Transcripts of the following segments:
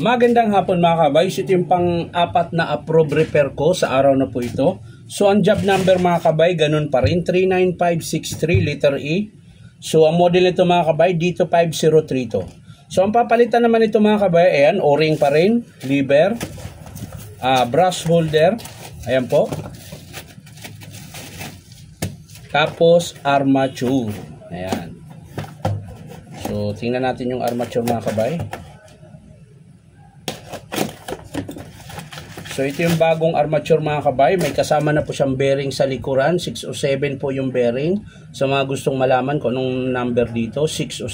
Magandang hapon mga kabays, ito yung pang-apat na approve repair ko sa araw na po ito. So ang job number mga kabay, ganun pa rin, 39563 letter E. So ang model nito mga kabay, dito 5032. So ang papalitan naman ito mga kabay, ayan, O-ring pa rin, lever, brush holder, ayan po. Tapos armature, ayan. So tingnan natin yung armature mga kabay. So ito yung bagong armature mga kabay, may kasama na po siyang bearing sa likuran, 607 po yung bearing. Sa mga gustong malaman kung anong number dito, 607.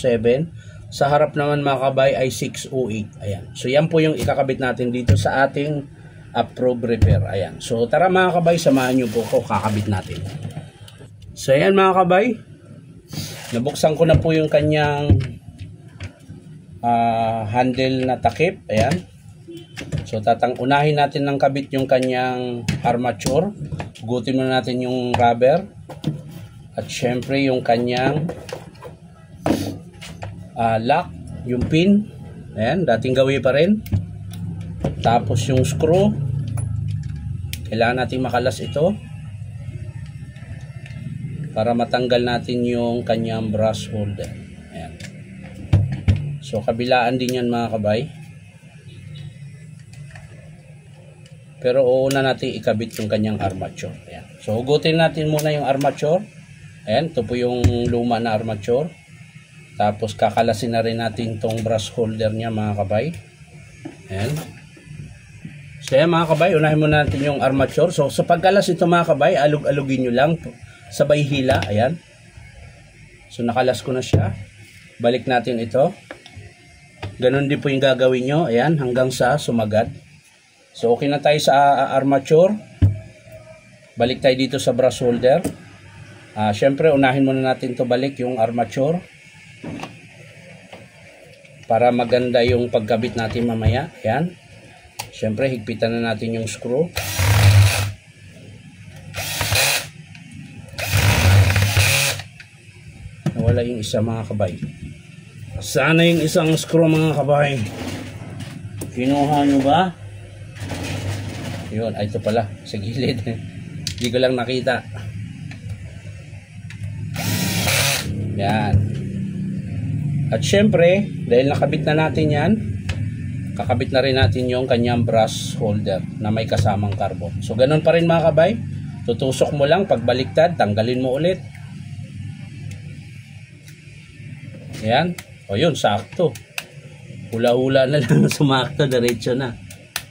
Sa harap naman mga kabay ay 608. Ayan. So yan po yung ikakabit natin dito sa ating approve repair. Ayan. So tara mga kabay, samahan nyo po ko, kakabit natin. So ayan mga kabay, nabuksan ko na po yung kanyang handle na takip. Ayan. So unahin natin ng kabit yung kanyang armature. Hugutin muna natin yung rubber. At syempre yung kanyang lock, yung pin. Ayan, dating gawi pa rin. Tapos yung screw. Kailangan natin makalas ito para matanggal natin yung kanyang brush holder. Ayan. So kabilaan din yan mga kabay. Pero uuna natin ikabit yung kanyang armature. Ayan. So hugutin natin muna yung armature. Ayan, ito po yung luma na armature. Tapos kakalasin na rin natin itong brush holder niya mga kabay. Ayan. So ayan mga kabay, unahin muna natin yung armature. So sa pagkalas ito mga kabay, alug-alugin nyo lang. Sabay hila. Ayan. So nakalas ko na siya. Balik natin ito. Ganon din po yung gagawin nyo. Ayan, hanggang sa sumagad. So okay na tayo sa armature. Balik tayo dito sa brush holder. Syempre unahin muna natin to balik yung armature para maganda yung pagkabit natin mamaya. Ayan. Syempre higpitan na natin yung screw. Nawala yung isa mga kabay. Sana yung isang screw mga kabay. Kinuha nyo ba? Yun, ito pala sa gilid. Hindi ko lang nakita. Yan. At syempre, dahil nakabit na natin yan, kakabit na rin natin yung kanyang brush holder na may kasamang carbon. So ganun pa rin mga kabay. Tutusok mo lang, pagbaliktad, tanggalin mo ulit. Yan. O yun, sakto. Hula-hula na lang, sumakto, diretso na.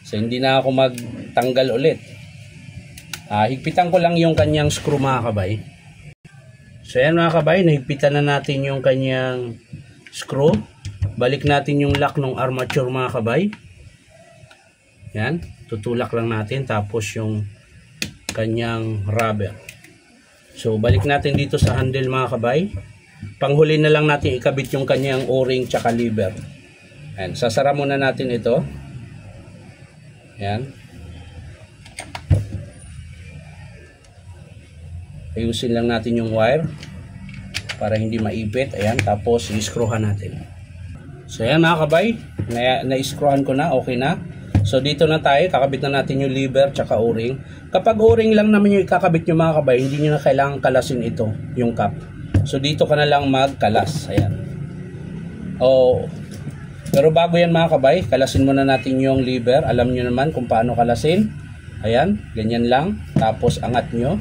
So hindi na ako magtanggal ulit. Higpitan ko lang yung kanyang screw mga kabay. So yan mga kabay, nahigpitan na natin yung kanyang screw. Balik natin yung lock ng armature mga kabay. Yan, tutulak lang natin, tapos yung kanyang rubber. So balik natin dito sa handle mga kabay. Panghuli na lang natin ikabit yung kanyang O-ring tsaka lever. Yan, sasara muna natin ito. Yan. Ayusin lang natin yung wire para hindi maipit. Ayan, tapos i-screwhan natin. So ayan mga kabay, na-screwhan ko na, okay na. So dito na tayo, kakabit na natin yung lever tsaka O-ring. Kapag O-ring lang naman yung ikakabit nyo mga kabay, hindi nyo na kailangan kalasin ito, yung cap. So dito ka na lang magkalas. Ayan. Pero bago yan mga kabay, kalasin muna natin yung lever. Alam nyo naman kung paano kalasin. Ayan, ganyan lang. Tapos angat nyo.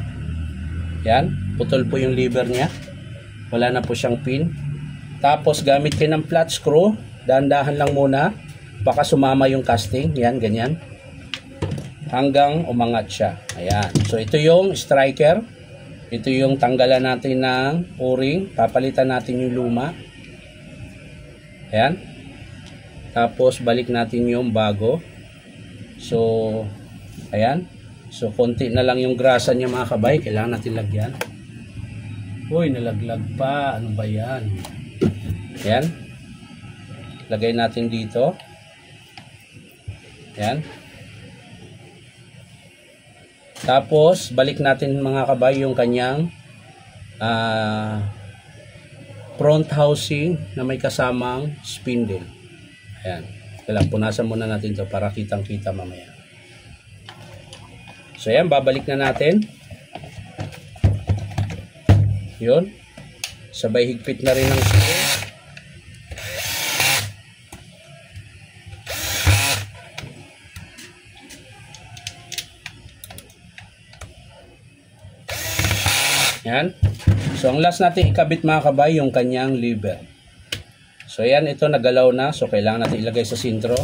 Ayan, putol po yung lever nya. Wala na po siyang pin. Tapos gamit kayo ng flat screw. Dahan-dahan lang muna. Baka sumama yung casting. Ayan, ganyan. Hanggang umangat siya. Ayan. So ito yung striker. Ito yung tanggalan natin ng O-ring. Papalitan natin yung luma. Ayan. Tapos balik natin yung bago. So ayan. So konti na lang yung grasa niya mga kabay. Kailangan natin lagyan. Uy, nalaglag pa. Ano ba yan? Ayan. Lagay natin dito. Ayan. Tapos balik natin mga kabay yung kanyang front housing na may kasamang spindle. Ayan. Kailangan punasan muna natin to para kitang-kita mamaya. So yan, babalik na natin. Yun. Sabay higpit na rin ng screw. Yan. So ang last natin ikabit mga kabay, yung kanyang lever. So yan, ito nagalaw na. So kailangan natin ilagay sa sintro.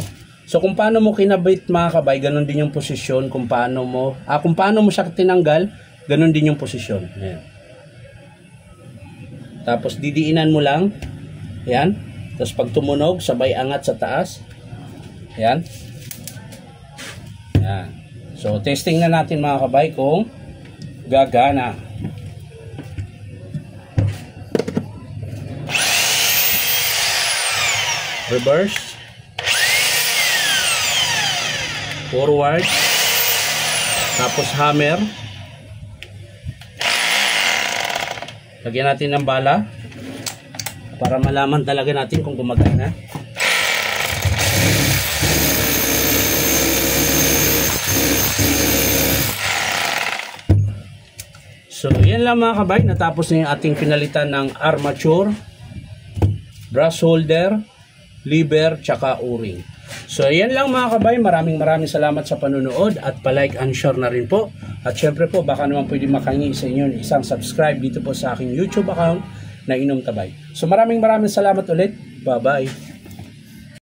So kung paano mo kinabit mga kabay, ganun din yung posisyon. Kung paano mo siya tinanggal, ganun din yung posisyon. Yan. Tapos didiinan mo lang. Yan. Tapos pag tumunog, sabay angat sa taas. Yan. Yan. So testing na natin mga kabay kung gagana. Reverse, forward, tapos hammer. Lagyan natin ng bala para malaman talaga natin kung gumagana. So yan lang mga kabay, natapos na yung ating pinalitan ng armature, brass holder, lever, tsaka o-ring. So yan lang mga kabay, maraming salamat sa panunood at palike and share na rin po. At syempre po, baka naman pwede makangi sa inyo isang subscribe dito po sa aking YouTube account na Inom Tabay. So maraming salamat ulit. Bye bye.